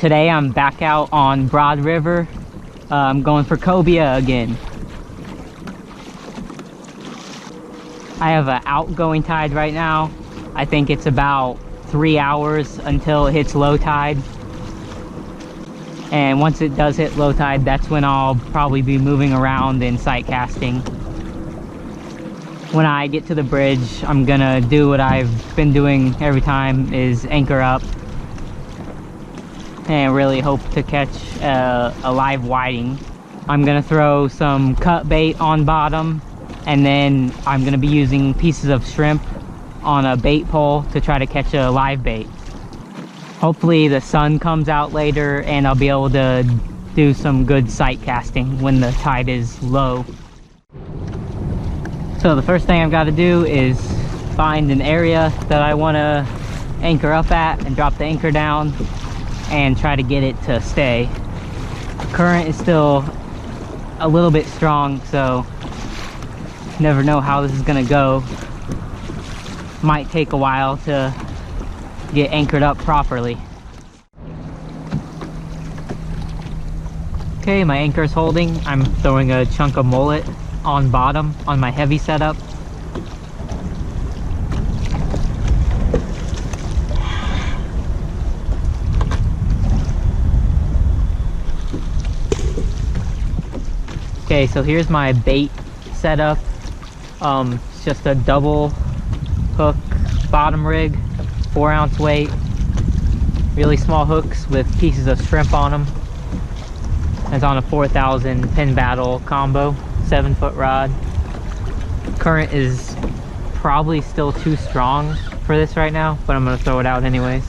today I'm back out on Broad River. I'm going for cobia again. I have an outgoing tide right now. I think it's about 3 hours until it hits low tide. And once it does hit low tide, that's when I'll probably be moving around and sight casting. When I get to the bridge, I'm gonna do what I've been doing every time, is anchor up and really hope to catch a live whiting. I'm gonna throw some cut bait on bottom, and then I'm gonna be using pieces of shrimp on a bait pole to try to catch a live bait. Hopefully the sun comes out later and I'll be able to do some good sight casting when the tide is low. So the first thing I've got to do is find an area that I want to anchor up at and drop the anchor down and try to get it to stay. The current is still a little bit strong, so never know how this is going to go. Might take a while to get anchored up properly. Okay, my anchor is holding. I'm throwing a chunk of mullet on bottom on my heavy setup. Okay, so here's my bait setup. It's just a double hook bottom rig, 4-ounce weight, really small hooks with pieces of shrimp on them. It's on a 4000 pin battle combo, 7-foot rod. Current is probably still too strong for this right now, but I'm gonna throw it out anyways.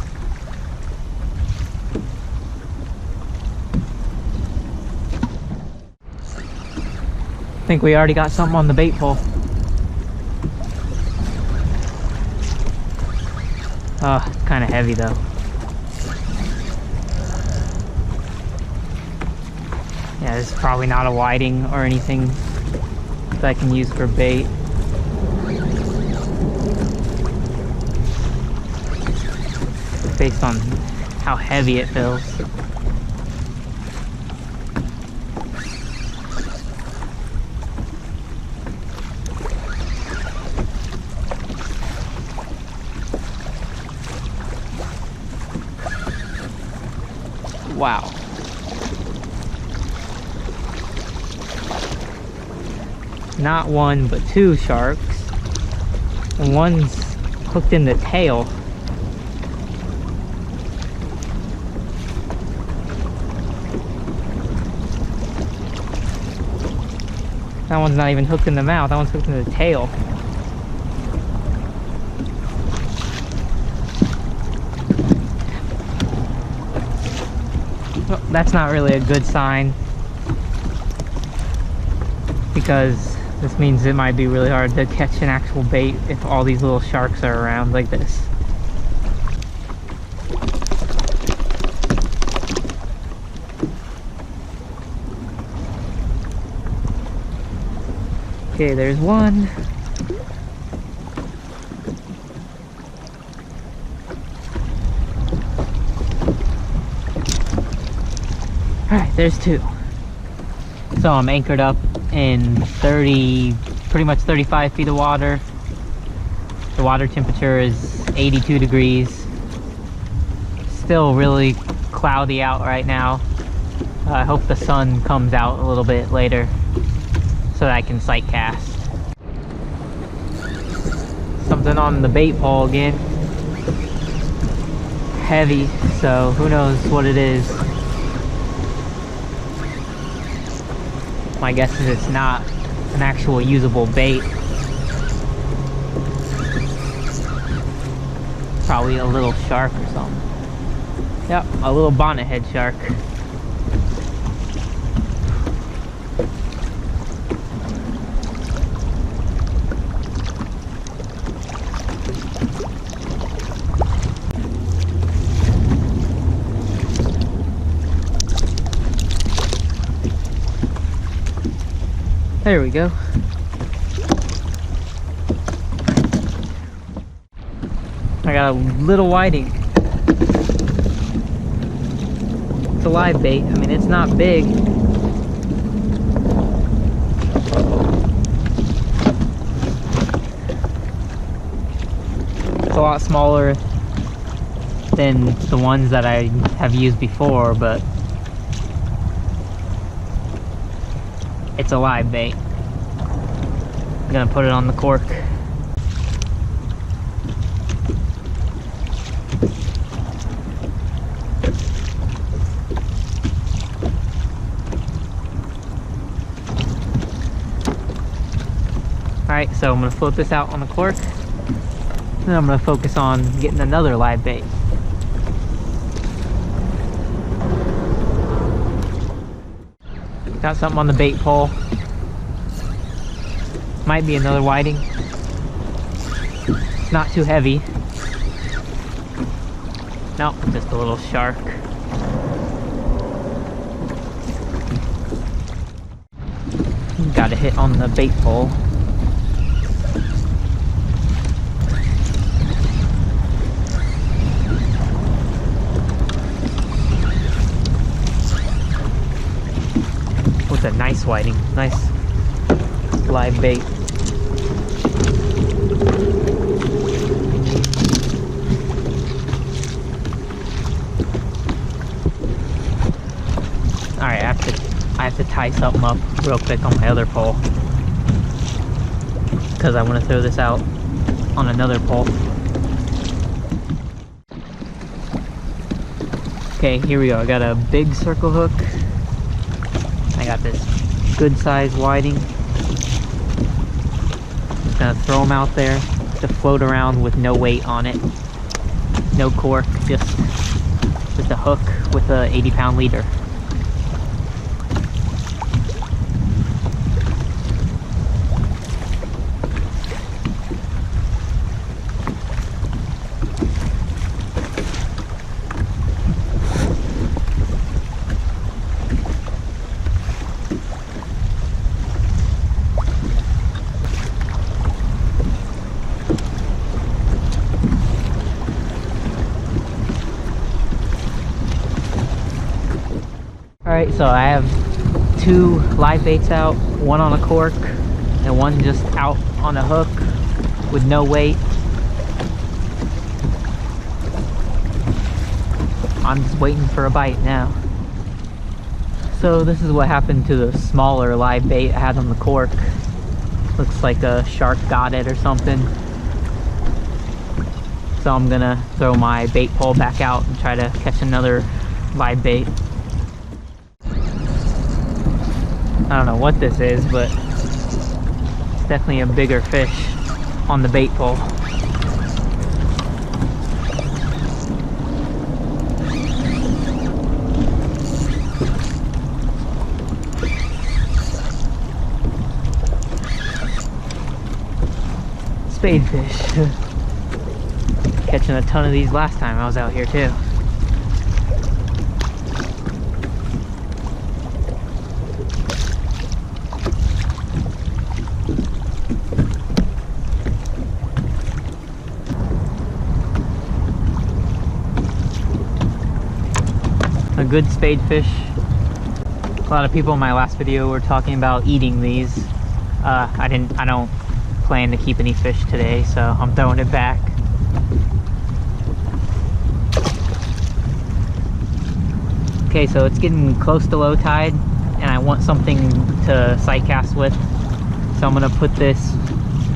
I think we already got something on the bait pole. Kind of heavy though. Yeah, this is probably not a whiting or anything that I can use for bait. Based on how heavy it feels. Wow. Not one, but two sharks. And one's hooked in the tail. That one's not even hooked in the mouth, that one's hooked in the tail. Well, that's not really a good sign, because this means it might be really hard to catch an actual bait if all these little sharks are around like this. Okay, there's one. Alright, there's two. So I'm anchored up in pretty much 35 feet of water. The water temperature is 82 degrees. Still really cloudy out right now. I hope the sun comes out a little bit later so that I can sight cast. Something on the bait pole again. Heavy, so who knows what it is. My guess is it's not an actual usable bait. Probably a little shark or something. Yep, a little bonnethead shark. There we go. I got a little whiting. it's a live bait. I mean, it's not big. It's a lot smaller than the ones that I have used before, but it's a live bait. I'm gonna put it on the cork. Alright, so I'm gonna float this out on the cork. Then I'm gonna focus on getting another live bait. Got something on the bait pole. Might be another whiting. It's not too heavy. Nope, just a little shark. Got a hit on the bait pole. With a nice whiting, nice live bait. Alright, I have to tie something up real quick on my other pole, because I want to throw this out on another pole. Okay, here we go. I got a big circle hook. I got this good size whiting. Just gonna throw them out there to float around with no weight on it. No cork, just a hook with a 80-pound leader. Alright, so I have two live baits out, one on a cork and one just out on a hook with no weight. I'm just waiting for a bite now. So this is what happened to the smaller live bait I had on the cork. Looks like a shark got it or something. So I'm gonna throw my bait pole back out and try to catch another live bait. I don't know what this is, but it's definitely a bigger fish on the bait pole. Spadefish. Catching a ton of these last time I was out here too. A good spadefish. A lot of people in my last video were talking about eating these. I don't plan to keep any fish today, so I'm throwing it back. Okay, so it's getting close to low tide and I want something to sight cast with. So I'm gonna put this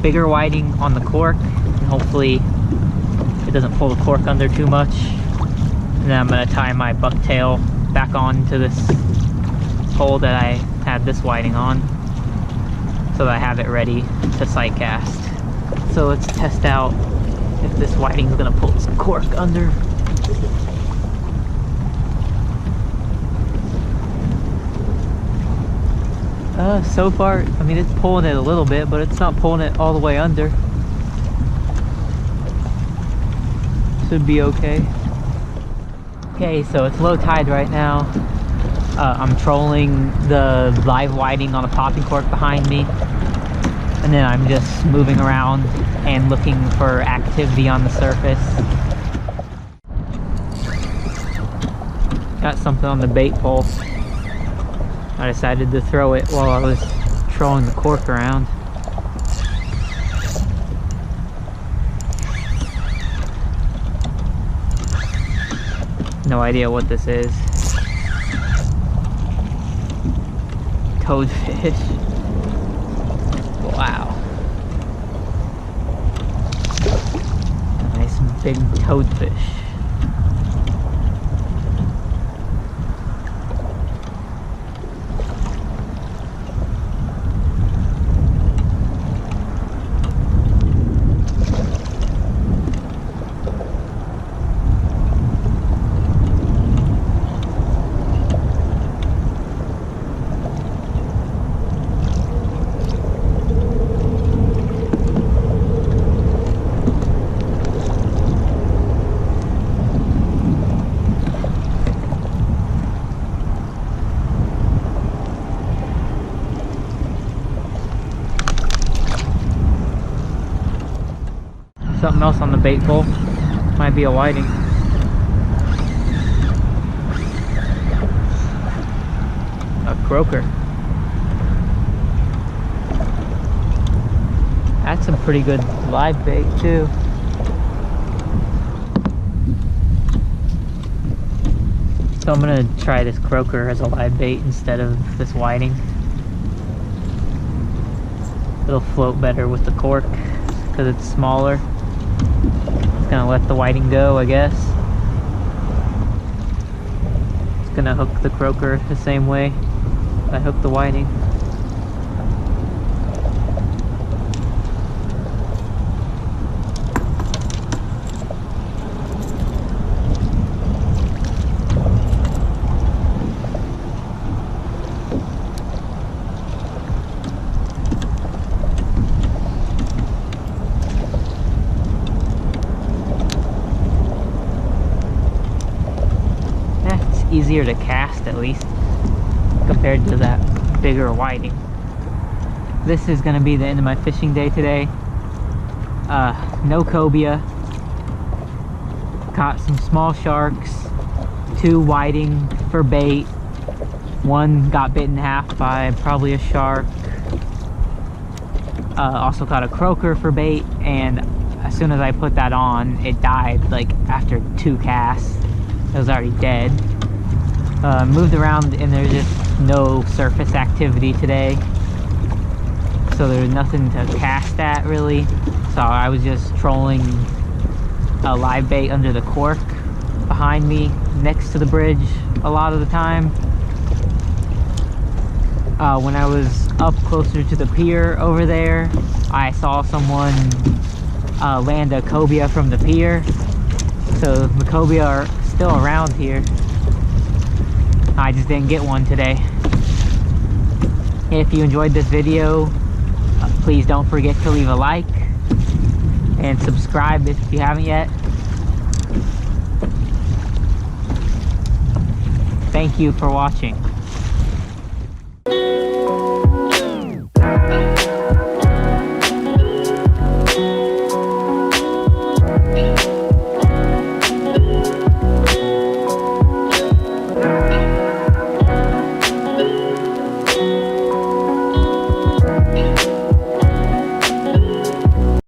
bigger whiting on the cork and hopefully it doesn't pull the cork under too much. And then I'm gonna tie my bucktail back onto this pole that I had this whiting on, so that I have it ready to sight cast. So let's test out if this whiting is gonna pull this cork under. So far, I mean, it's pulling it a little bit, but it's not pulling it all the way under. Should be okay. Okay, so it's low tide right now. I'm trolling the live whiting on a popping cork behind me. And then I'm just moving around and looking for activity on the surface. Got something on the bait pole. I decided to throw it while I was trolling the cork around. No idea what this is. Toadfish. Wow. Nice big toadfish. Something else on the bait pole. Might be a whiting. A croaker. That's a pretty good live bait too. So I'm gonna try this croaker as a live bait instead of this whiting. It'll float better with the cork because it's smaller. Gonna let the whiting go, I guess. Just gonna hook the croaker the same way I hook the whiting. Easier to cast, at least compared to that bigger whiting. This is going to be the end of my fishing day today. No cobia. Caught some small sharks, 2 whiting for bait, 1 got bit in half by probably a shark. Also caught a croaker for bait, and as soon as I put that on, it died like after 2 casts. It was already dead. Moved around and there's just no surface activity today, so there's nothing to cast at really, so I was just trolling a live bait under the cork behind me next to the bridge a lot of the time. When I was up closer to the pier over there, I saw someone land a cobia from the pier, so the cobia are still around here. I just didn't get one today. If you enjoyed this video, please don't forget to leave a like and subscribe if you haven't yet. Thank you for watching.